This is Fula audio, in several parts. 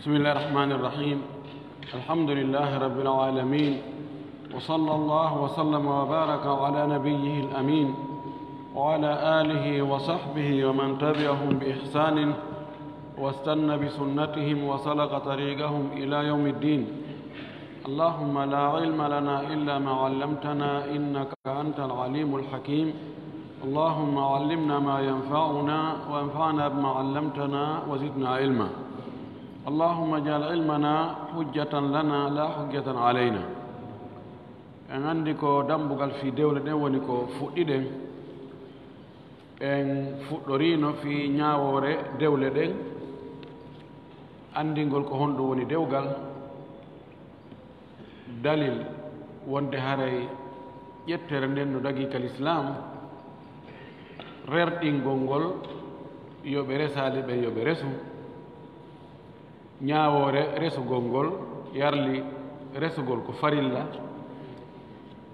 بسم الله الرحمن الرحيم. الحمد لله رب العالمين، وصلى الله وسلم وبارك على نبيه الأمين وعلى آله وصحبه ومن تبعهم بإحسان واستنى بسنتهم وسلك طريقهم إلى يوم الدين. اللهم لا علم لنا إلا ما علمتنا إنك أنت العليم الحكيم. اللهم علمنا ما ينفعنا وانفعنا بما علمتنا وزدنا علما. اللهم اجعل علمنا حجة لنا لا حجة علينا. en andi ko dambugal fi dewle ɗen woni ko fuɗɗiɗen en fuɗɗorino fi ñaawore dewle ɗen andingol ko honɗum woni dewgal dalil wonde haray ƴettere nden no dagikal islam rerɗingol ngol yoɓe resali ɓe yoɓe resu ñaawore resugol ngol yarli resugol ko farilla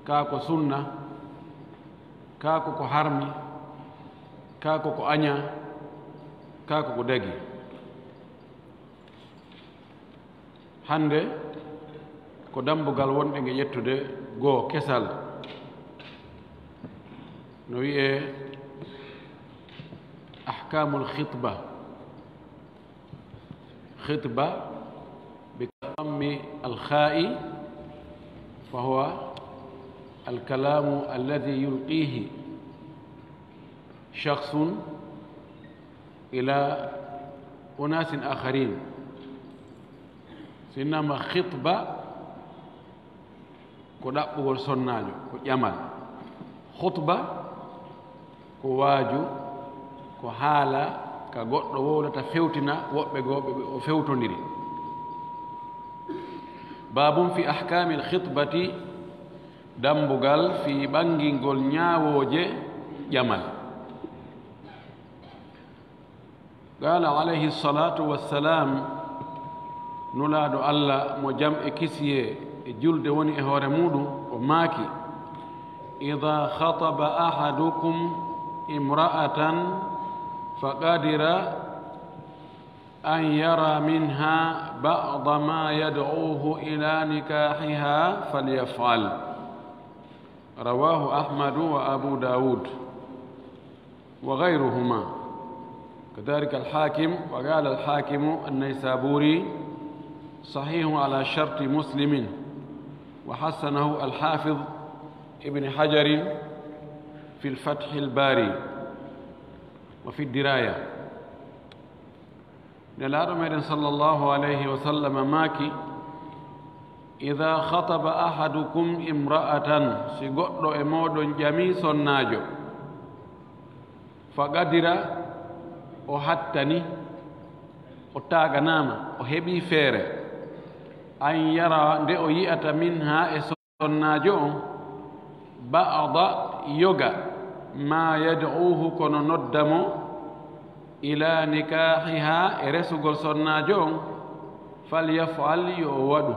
kaa ko sunna kaa ko harmi kaa ko aña kaa ko dagi. hande ko dambugal wonɗe nge ƴettude goo kesal no wi'e ahkamul khitba بضم الخاء، فهو الكلام الذي يلقيه شخص إلى أناس آخرين. سينما خطبة كدابول سناجو كجمال، خطبة كواجو كحالة كغدو وولata fewtina woɓɓe goɓe o fewtondiri. babum fi ahkami alkhitbati, dambugal fi ɓangingol ñaawoje ƴamal. qala alayhi salatu wassalam, nulaaɗo allah mo jam e kisiye e julde woni e hoore muɗum o maaki: ida khataba ahadukum imra'atan faqadira an yara minha ba'da ma yad'uhu ila nikahiha falyaf'al. رواه أحمد وأبو داود وغيرهما، كذلك الحاكم. وقال الحاكم النيسابوري صحيح على شرط مسلم، وحسنه الحافظ ابن حجر في الفتح الباري وفي الدراية. نلارم صلى الله عليه وسلم ماكي: إذا خطب أحدكم امرأة، سيغدو امودون جميع سناجو، فقدر o hattani o taganama o heɓi feere an yara nde o yi'ata min ha e sonnajo on ba'da yoga ma yad'uhu kono noddamo ila nikahiha e resugol sonnajo on falyaf'al yo waɗu.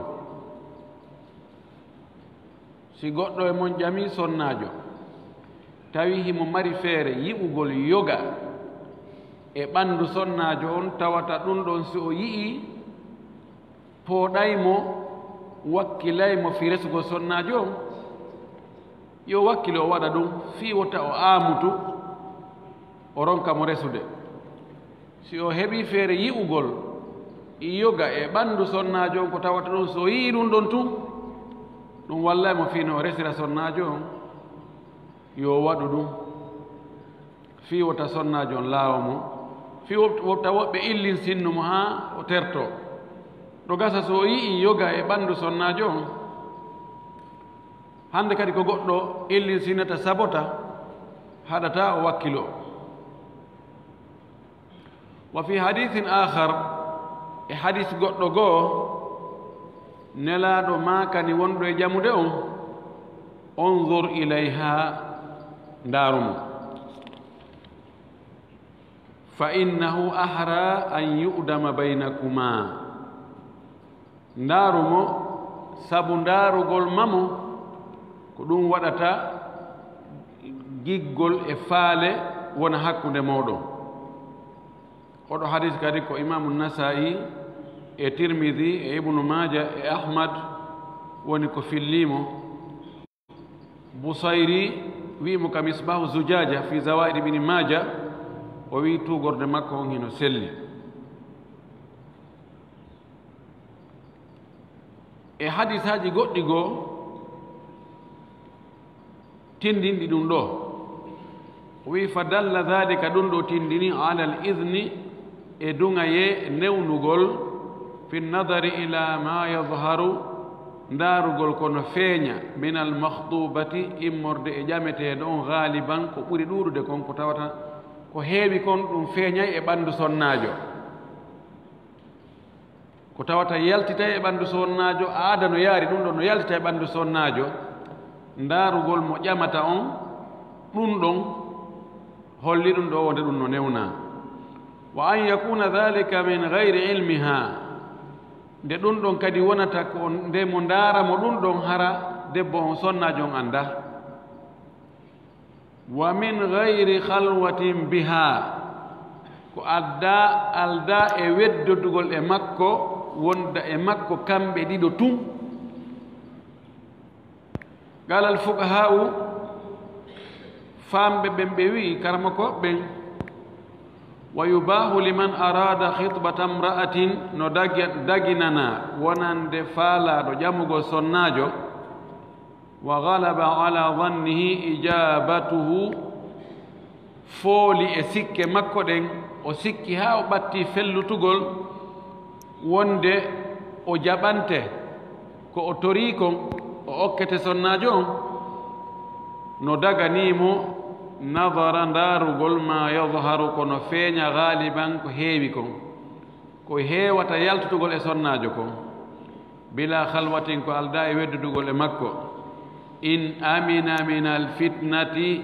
si goɗɗo e mon ƴami sonnajo tawi himo mari feere yi'ugol yoga e ɓanndu sonnajo on, tawata ɗum ɗon si o yi'i pooɗaymo wakkilaymo fi resugol sonnajo on, yo wakkile o waɗa ɗum fii wota o aamutu o ronka mo resude. si o heɓi feere yi'ugol yoga e ɓanndu sonnajo on ko tawata ɗum, so o yi'i ɗum ɗon tun ɗum wallaymo fii no o resira sonnajo on, yo waɗu ɗum fii wota sonnajo on laawa mo, fii wota woɓɓe illin sinnumo haa o terto. ɗo gasa so o yi'i yoga e ɓanndu sonnajo on, hande kadi ko goɗɗo illin sinnata sabota haɗata o wakkilo. wa fi hadithin akhar, e hadis goɗɗo goo, nelaaɗo maakani wonɗo e jamude on: unzur ilayha, ndaarumo, fa innahu ahra an yu'dama baynakuma, ndaarumo sabu ndaarugol mamo ko ɗum waɗata giggol e faale wona hakkunde moɗon. oɗo hadis kadi ko imamu Nasa'i e Tirmidhi e Ibnu Maaja e Ahmad woni ko fillimo. Busayri wiimo ka Misbahu Zujaja fi Zawaid Ibni Maaja o wi tugorde makko on hino selli. E hadisaji goɗɗi goo tindinɗi ɗum ɗo o wi fa dalla dhalika ɗum ɗo tindini ala al idni e dungaye newnugol fi nadari ila ma yadharu ndaarugol kono feeña min al makhdubati immorde e ƴameteeɗo on galiban ko ɓuri ɗuuɗude kon ko tawata ko heewi kon ɗum feeñay e ɓanndu sonnaajo, ko tawata yaltitay e ɓanndu sonnaajo aada no yaari ɗum ɗo no yaltita e ɓanndu sonnaajo, ndaarugol mo ƴamata on ɗum ɗon holli ɗum ɗo wonde ɗum no newnaa. Wa an yakuna dhalika min gayri ilmiha, nde ɗum ɗon kadi wonata ko nde mo ndaara mo ɗum ɗon hara debbo on sonnaajo on annda. Wa min gayri khalwatin biha, ko alda e weddodugol e makko wonda e makko kamɓe ɗiɗo tun. Qala al fuqaha'u, famɓe ɓen ɓe wi karama ko ɓen, wa yubahu liman arada khitbata imra'atin, no daginana wonande faalaɗo ƴamugol sonnaajo, wa galaba ala dhannihi ijabatuhu, fooli e sikke makko ɗen, o sikki ha o ɓatti fellutugol wonde o jaɓante ko o tori kon o okkete sonnaajo on, no daganimo nadara ndaarugol ma yadharu kono feeña galiban ko heewi kon, ko heewata yaltutugol e sonnaajo kon, bila khalwatin ko alda e weddudugol e makko, in amina min alfitnati,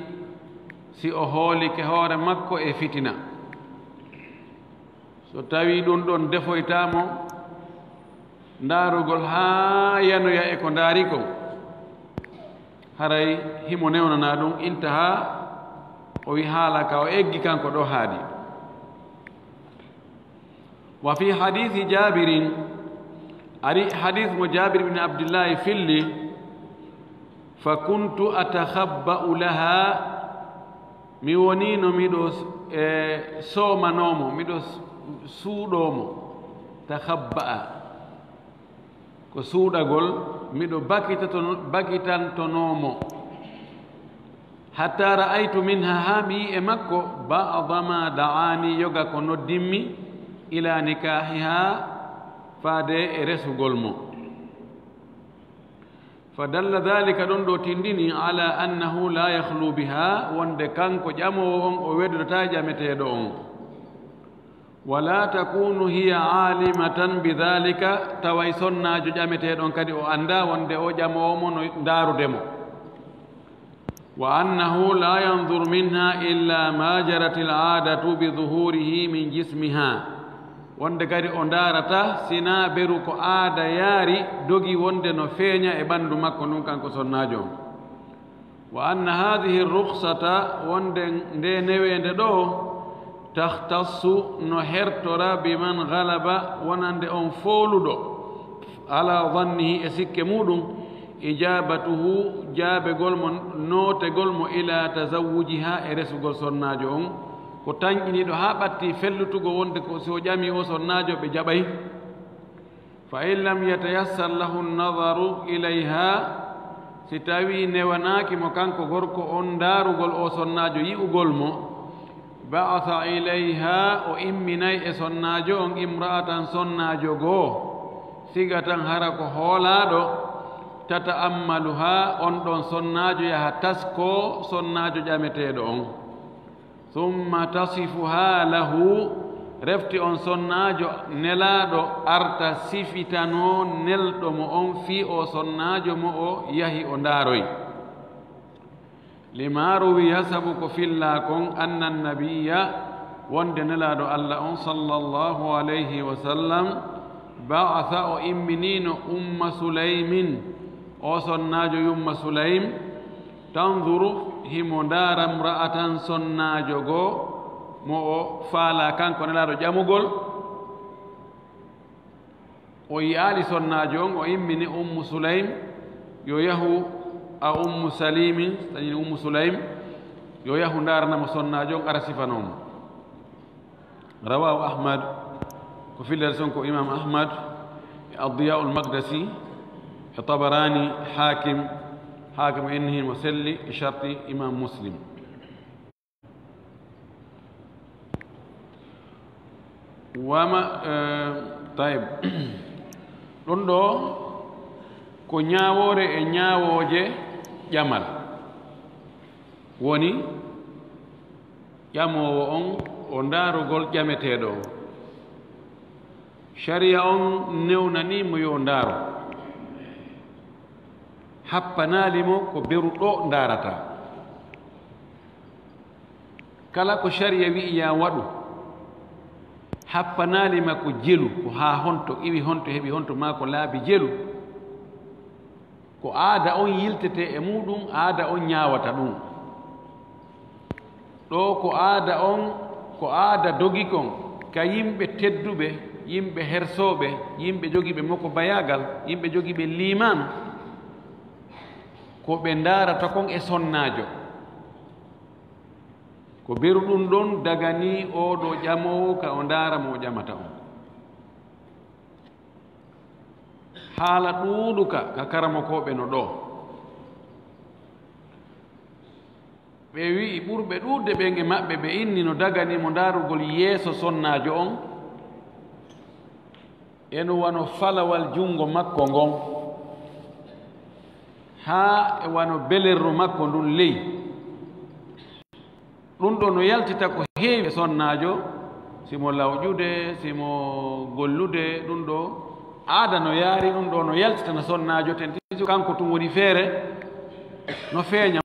si o hoolike hoore makko e fitina. So tawi ɗum ɗon defoytamo ndaarugol haa yanoya e ko ndaari kon, haray himo newnana ɗum, intaha o wi haala ka o eggi kanko ɗo haadi. Wa fi hadithi Jabirin, ari hadith mo Jabir ibn Abdillahi filli, fa kuntu atakhabba'u laha, mi wonino miɗo soomanomo, miɗo suuɗomo. Takhabba'a ko suuɗagol, miɗo bakitantonomo. Hatta ra'aytu minha, ha mi yi e makko, ba'da ma da'ani, yoga ko noddimmi, ila nikahiha, faade e resugol mo. Fa dalla dhalika ɗon ɗo tindini ala annahu la yakhlu biha, wonde kanko ƴamowo on o weddota ƴameteeɗo on. Wala takunu hiya alimatan bidhalika, taway sonnaajo ƴameteeɗon kadi o annda wonde o ƴamowo mo no ndaarudemo. Wa annahu la yanzur minha illa ma jarat al-aadatu bi dhuhurihi min jismiha, wonde kadi o ndaarata sina beru ko aada yaari dogi wonde no feeña e ɓanndu makko ɗum kanko sonnaajo on. Wa anna hadhihi rukhsata, wonde nde neweende ɗo, tahtassu no hertora biman galaba, wonande on fooluɗo ala dhannihi e sikke muɗum, ijabatuhu jaabegol mo, nootegol mo ila tazawujiha e resugol sonnaajo on, ko tañƴiniɗo ha ɓatti fellutugo wonde ko so ƴami o sonnaajo ɓe jaɓay. Fa in lam yatayassar lahu nadaru ilayha, si tawi newanaaki mo kanko gorko on ndaarugol o sonnaajo yi'ugol mo, ba'atha ilayha, o imminay e sonnaajo on imra'atan sonnaajo goo, siga tan hara ko hoolaaɗo, tata'ammaluha, on ɗon sonnaajo yaha tasko sonnaajo ƴameteeɗo on. Thumma tasifuha lahu, refti on sonnaajo nelaaɗo arta sifitano nelɗo mo on fi o sonnaajo mo o yahi o ndaaroy. Lima ruwiya, sabu ko filla kon, anna annabiya, wonde nelaaɗo Allah on sallallahu alayhi wa sallam, ba'atha, o imminino umma Sulaymin, o sonnaajo yumma Sulaym, tanzuru, himo ndaara imra'atan sonnaajo goo mo o faala kanko nelaaɗo ƴamugol. o yi'aali sonnaajo on o immini ummu sulaym yo yahu a ummu salimi tañini ummu sulaym yo yahu ndaranamo sonnaajo on ara sifanomo rawahu ahmad ko fillere son ko imam ahmad e addiyaul magdasi e tabarani hakim inni mo selli e sharti imam muslim wama tayib ɗon ɗo ko ñaawore e ñaawooje ƴamal woni ƴamoowo on o ndaarugol ƴameteeɗo o sharia on newnanimo yo ndaaro happanaalimo ko beruɗo ndaarata kala ko sharia wi'i ya waɗu happanaalima ko jelu ko haa honto iwi honto heɓi honto maa ko laabi jelu ko aada on yiltete e muɗum aada on ñaawata ɗum ɗo ko aada dogi kon ka yimɓe tedduɓe yimɓe hersooɓe yimɓe jogiiɓe makko bayagal yimɓe jogiiɓe limanu ko ɓe ndaarata kon e sonnaajo ko beru ɗum ɗon dagani oɗo ƴamowo ka o ndaara mo o ƴamata on haala ɗuuɗuka ka karamokoɓe no ɗo ɓe wi'i ɓurɓe ɗuuɗde ɓen e maɓɓe ɓe inni no dagani mo ndaarugol yeeso sonnaajo on eno wano falawal junngo makko ngon haa e wano belerru makko ndun ley ɗum ɗo no yaltita ko heewi e sonnaajo simo lawƴude simo gollude ɗum ɗo aada no yaari ɗum ɗo no yaltita no sonnaajo ten tiso kanko tum woni feere no feeña